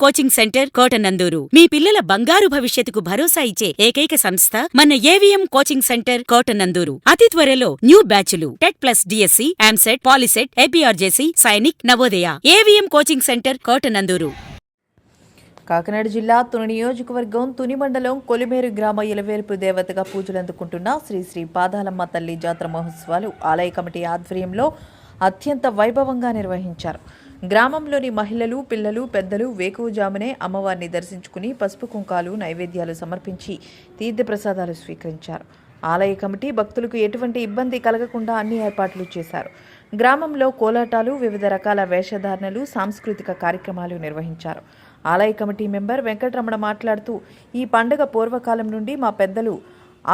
Coaching centre Kotananduru మీ పిల్లల బంగారు భవిష్యత్తుకు భరోసా ఇచ్చే ఏకైక సంస్థ మన ఏవిఎం కోచింగ్ సెంటర్ కోటనందూరు. అతి త్వరలో న్యూ బ్యాచ్లు TET plus DSC, EAMCET, POLYCET, APRJC, Sainik, Navodaya. AVM coaching centre Kotananduru. Kakinada జిల్లా తుని నియోజకవర్గం తుని మండలం కొలిమేరు గ్రామ ఇలవేల్పు దేవతగా పూజలు అందుకుంటున్న శ్రీ శ్రీ పాదాలమ్మ తల్లి జాతర మహోత్సవాలు ఆలయ కమిటీ ఆధ్వర్యంలో అత్యంత వైభవంగా నిర్వహించారు. గ్రామంలోని మహిళలు, పిల్లలు, పెద్దలు వేకువజామునే అమ్మవారిని దర్శించుకుని పసుపు కుంకాలు, నైవేద్యాలు సమర్పించి తీర్థప్రసాదాలు స్వీకరించారు. ఆలయ కమిటీ భక్తులకు ఎటువంటి ఇబ్బంది కలగకుండా అన్ని ఏర్పాట్లు చేశారు. గ్రామంలో కోలాటాలు, వివిధ రకాల వేషధారణలు, సాంస్కృతిక కార్యక్రమాలు నిర్వహించారు. ఆలయ కమిటీ మెంబర్ వెంకటరమణ మాట్లాడుతూ, ఈ పండుగ పూర్వకాలం నుండి మా పెద్దలు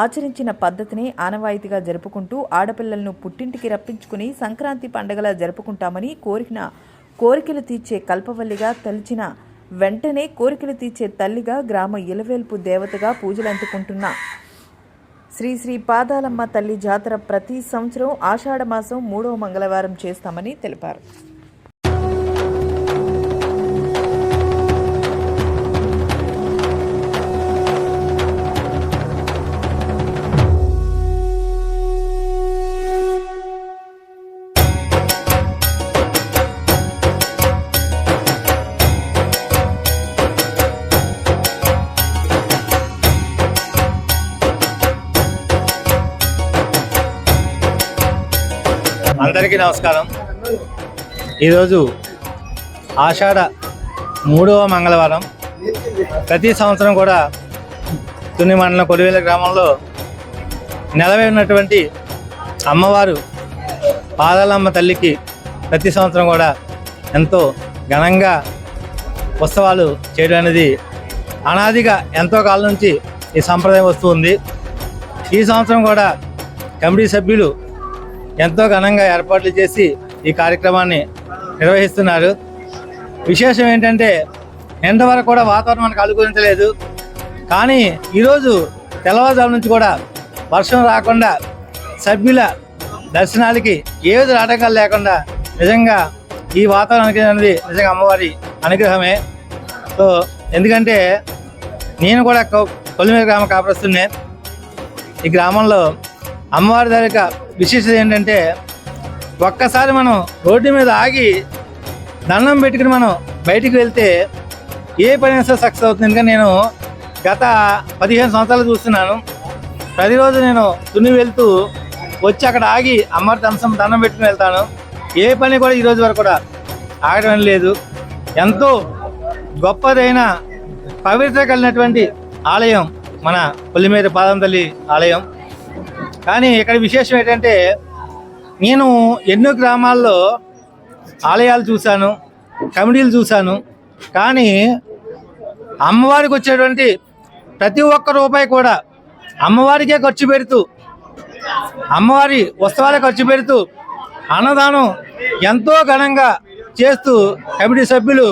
ఆచరించిన పద్ధతిని ఆనవాయితీగా జరుపుకుంటూ ఆడపిల్లలను పుట్టింటికి రప్పించుకుని సంక్రాంతి పండుగలా జరుపుకుంటామని, కోరికలు తీర్చే కల్పవల్లిగా తలిచిన వెంటనే కోరికలు తీర్చే తల్లిగా గ్రామ ఇలవేల్పు దేవతగా పూజలు అందుకుంటున్న శ్రీ శ్రీ పాదాలమ్మ తల్లి జాతర ప్రతి సంవత్సరం ఆషాఢ మాసం 3వ మంగళవారం చేస్తామని తెలిపారు. అందరికీ నమస్కారం. ఈరోజు ఆషాఢ 3వ మంగళవారం. ప్రతి సంవత్సరం కూడా తుని మండలం కొలివేల గ్రామంలో నెలవై ఉన్నటువంటి అమ్మవారు పాదాలమ్మ తల్లికి ప్రతి సంవత్సరం కూడా ఎంతో ఘనంగా ఉత్సవాలు చేయడం అనేది అనాదిగా ఎంతో కాలం నుంచి ఈ సంప్రదాయం వస్తూ ఉంది. ఈ సంవత్సరం కూడా కమిటీ సభ్యులు ఎంతో ఘనంగా ఏర్పాట్లు చేసి ఈ కార్యక్రమాన్ని నిర్వహిస్తున్నారు. విశేషం ఏంటంటే ఎంతవరకు కూడా వాతావరణం మనకు అనుకూలించలేదు, కానీ ఈరోజు తెల్లవారుజాము నుంచి కూడా వర్షం రాకుండా సభ్యుల దర్శనాలకి ఏ విధ ఆటంకాలు లేకుండా నిజంగా ఈ వాతావరణానికి అనేది నిజంగా అమ్మవారి అనుగ్రహమే. సో ఎందుకంటే నేను కూడా కొలిమేరు గ్రామ కాపురస్తున్నే. ఈ గ్రామంలో అమ్మవారి దగ్గర విశేషత ఏంటంటే ఒక్కసారి మనం రోడ్డు మీద ఆగి దండం పెట్టుకుని మనం బయటికి వెళ్తే ఏ పని అయినా సక్సెస్ అవుతుంది. ఎందుకంటే నేను గత 15 సంవత్సరాలు చూస్తున్నాను. ప్రతిరోజు నేను తుని వెళ్తూ వచ్చి అక్కడ ఆగి అమ్మవారి దండం పెట్టుకుని వెళ్తాను. ఏ పని కూడా ఈరోజు వరకు కూడా ఆగడం లేదు. ఎంతో గొప్పదైన పవిత్ర కలిగినటువంటి ఆలయం మన కొలిమేరు పాదాలమ్మ తల్లి ఆలయం. కానీ ఇక్కడ విశేషం ఏంటంటే నేను ఎన్నో గ్రామాల్లో ఆలయాలు చూశాను, కమిటీలు చూశాను, కానీ అమ్మవారికి వచ్చేటువంటి ప్రతి ఒక్క రూపాయి కూడా అమ్మవారికే ఖర్చు పెడుతూ, అమ్మవారి ఉత్సవాలకు ఖర్చు పెడుతూ అన్నదానం ఎంతో ఘనంగా చేస్తూ కమిటీ సభ్యులు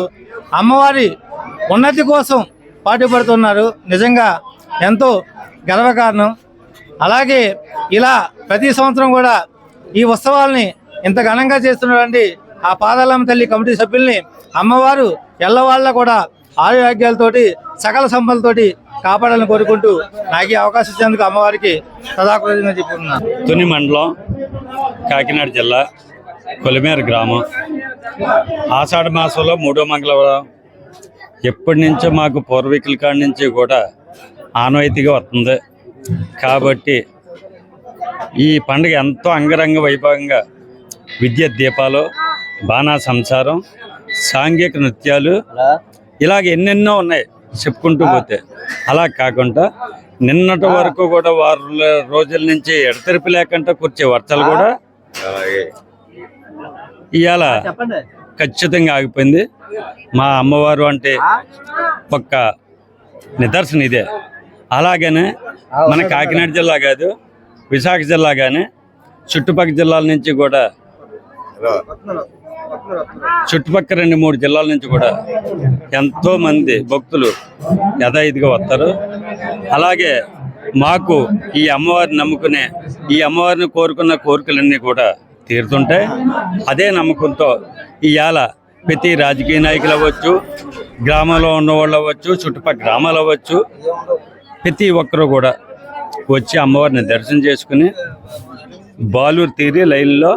అమ్మవారి ఉన్నతి కోసం పాటుపడుతున్నారు. నిజంగా ఎంతో గర్వకారణం. అలాగే ఇలా ప్రతి సంవత్సరం కూడా ఈ ఉత్సవాల్ని ఇంత ఘనంగా చేస్తున్నటువంటి ఆ పాదాలమ్మ తల్లి కమిటీ సభ్యుల్ని అమ్మవారు ఎల్లవాళ్ళ కూడా ఆరోగ్యాలతోటి సకల సంపదలతోటి కాపాడాలని కోరుకుంటూ నాకు ఈ అవకాశం ఇచ్చేందుకు అమ్మవారికి సదాకృతజ్ఞతలు చెప్పుకున్నాను. తుని మండలం కాకినాడ జిల్లా కొలిమేరు గ్రామం ఆషాఢ మాసంలో 3వ మంగళవారం ఎప్పటి నుంచో మాకు పూర్వీకుల కాడి నుంచి కూడా ఆనవాయితీగా వస్తుంది. కాబట్టి ఈ పండుగ ఎంతో అంగరంగ వైభవంగా విద్యుత్ దీపాలు, బాణా సంసారం, సాంఘిక నృత్యాలు ఇలాగ ఎన్నెన్నో ఉన్నాయి చెప్పుకుంటూ పోతే. అలా కాకుండా నిన్నటి వరకు కూడా 6 రోజుల నుంచి ఎడతెరిపి లేకుండా కూర్చే వర్షాలు కూడా ఇవాళ ఖచ్చితంగా ఆగిపోయింది. మా అమ్మవారు అంటే ఒక్క నిదర్శనం ఇదే. అలాగనే మన కాకినాడ జిల్లా కాదు, విశాఖ జిల్లా కానీ చుట్టుపక్కల జిల్లాల నుంచి కూడా, చుట్టుపక్కల 2-3 జిల్లాల నుంచి కూడా ఎంతోమంది భక్తులు యథావిధిగా వస్తారు. అలాగే మాకు ఈ అమ్మవారిని నమ్ముకునే, ఈ అమ్మవారిని కోరుకున్న కోరికలన్నీ కూడా తీరుతుంటాయి. అదే నమ్మకంతో ఇవాళ ప్రతి రాజకీయ నాయకులు అవ్వచ్చు, గ్రామంలో ఉన్న వాళ్ళు అవ్వచ్చు, చుట్టుపక్కల గ్రామాలు అవ్వచ్చు, ప్రతి ఒక్కరు కూడా వచ్చి అమ్మవారిని దర్శనం చేసుకుని బాలూరు తీరి లైన్లో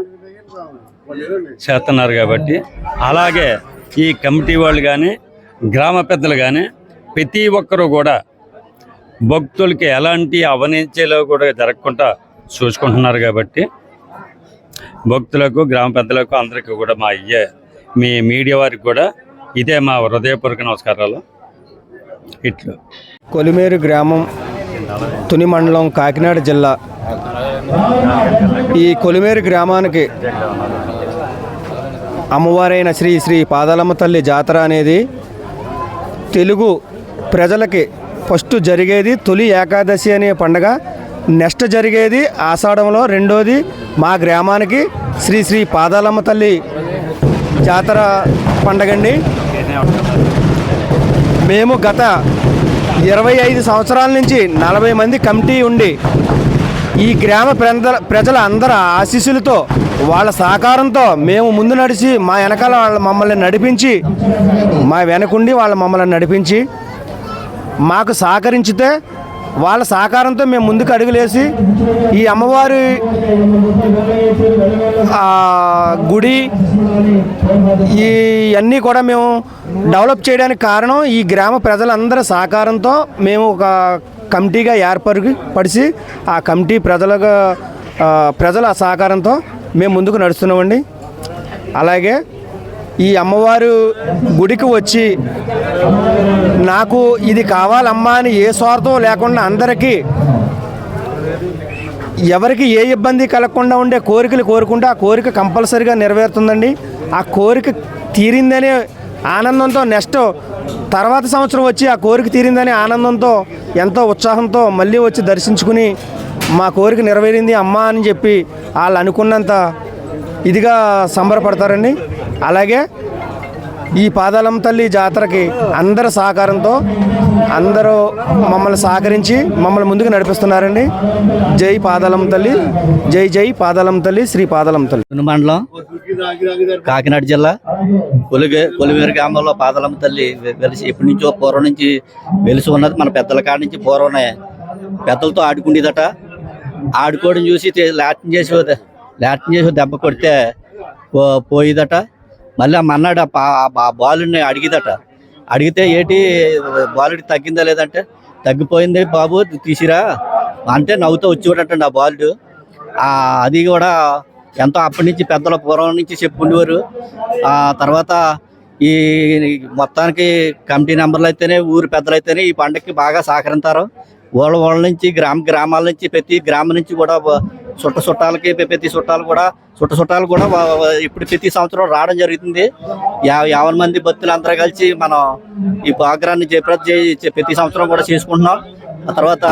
చేస్తున్నారు. కాబట్టి అలాగే ఈ కమిటీ వాళ్ళు కానీ గ్రామ పెద్దలు కానీ ప్రతి ఒక్కరు కూడా భక్తులకి ఎలాంటి అవనించేలో కూడా జరగకుండా చూసుకుంటున్నారు. కాబట్టి భక్తులకు గ్రామ పెద్దలకు అందరికీ కూడా మీ మీడియా వారికి కూడా ఇదే మా హృదయపూర్వక నమస్కారాలు. ఇట్లు కొలిమేరు గ్రామం, తుని మండలం, కాకినాడ జిల్లా. ఈ కొలిమేరు గ్రామానికి అమ్మవారైన శ్రీ శ్రీ పాదాలమ్మ తల్లి జాతర అనేది తెలుగు ప్రజలకి ఫస్ట్ జరిగేది తొలి ఏకాదశి అనే పండగ. నెక్స్ట్ జరిగేది ఆషాఢంలో, రెండోది మా గ్రామానికి శ్రీ శ్రీ పాదాలమ్మ తల్లి జాతర పండగండి. మేము గత 25 సంవత్సరాల నుంచి 40 మంది కమిటీ ఉండి ఈ గ్రామ ప్రజల అందరి ఆశీస్సులతో, వాళ్ళ సహకారంతో మేము ముందు నడిచి మా వెనకాల వాళ్ళ మమ్మల్ని నడిపించి, మా వెనకుండి వాళ్ళ మమ్మల్ని నడిపించి మాకు సహకరించితే వాళ్ళ సహకారంతో మేము ముందుకు అడుగులేసి ఈ అమ్మవారి గుడి ఇవన్నీ కూడా మేము డెవలప్ చేయడానికి కారణం ఈ గ్రామ ప్రజలందరి సహకారంతో మేము ఒక కమిటీగా ఏర్పరిచి ఆ కమిటీ ప్రజల సహకారంతో మేము ముందుకు నడుస్తున్నామండి. అలాగే ఈ అమ్మవారు గుడికి వచ్చి నాకు ఇది కావాలమ్మా అని ఏ స్వార్థం లేకుండా అందరికీ ఎవరికి ఏ ఇబ్బంది కలగకుండా ఉండే కోరికలు కోరుకుంటే ఆ కోరిక కంపల్సరీగా నెరవేరుతుందండి. ఆ కోరిక తీరిందనే ఆనందంతో నెక్స్ట్ తర్వాత సంవత్సరం వచ్చి ఆ కోరిక తీరిందనే ఆనందంతో ఎంతో ఉత్సాహంతో మళ్ళీ వచ్చి దర్శించుకుని మా కోరిక నెరవేరింది అమ్మా అని చెప్పి వాళ్ళు అనుకున్నంత ఇదిగా సంబరపడతారండి. అలాగే ఈ పాదాలమ్మ తల్లి జాతరకి అందరి సహకారంతో అందరూ మమ్మల్ని సహకరించి మమ్మల్ని ముందుకు నడిపిస్తున్నారండి. జై పాదాలమ్మ తల్లి, జై జై పాదాలమ్మ తల్లి, శ్రీ పాదాలమ్మ తల్లి. తుని మండలం, కాకినాడ జిల్లా, కొలిమేరు గ్రామంలో పాదాలమ్మ తల్లి వెలిసి ఎప్పటి నుంచో పూర్వం నుంచి వెలిసి ఉన్నది. మన పెద్దల కాడి నుంచి పూర్వమే పెద్దలతో ఆడుకుండేదట. ఆడుకోవడం చూసి లాటిన్ చేసి దెబ్బ కొడితే పోయిదట. మళ్ళీ మన్నాడు ఆ బాలుని అడిగిదట. అడిగితే ఏంటి బాలుడికి తగ్గిందా లేదంటే, తగ్గిపోయింది బాబు తీసిరా అంటే నవ్వుతూ వచ్చేవాడటండి ఆ బాలుడు. అది కూడా ఎంతో అప్పటి నుంచి పెద్దల పూర్వం నుంచి చెప్పుకుండేవారు. ఆ తర్వాత ఈ మొత్తానికి కమిటీ నెంబర్లు అయితేనే, ఊరు పెద్దలు అయితేనే ఈ పండుగకి బాగా సహకరిస్తారు. వాళ్ళ నుంచి గ్రామాల నుంచి ప్రతి గ్రామం నుంచి కూడా చుట్టాలకి ప్రతి చుట్టాలు కూడా ఇప్పుడు ప్రతి సంవత్సరం రావడం జరుగుతుంది. 50 మంది భక్తులు అందరూ కలిసి మనం ఈ ప్రోగ్రాన్ని ప్రతి సంవత్సరం కూడా చేసుకుంటున్నాం. ఆ తర్వాత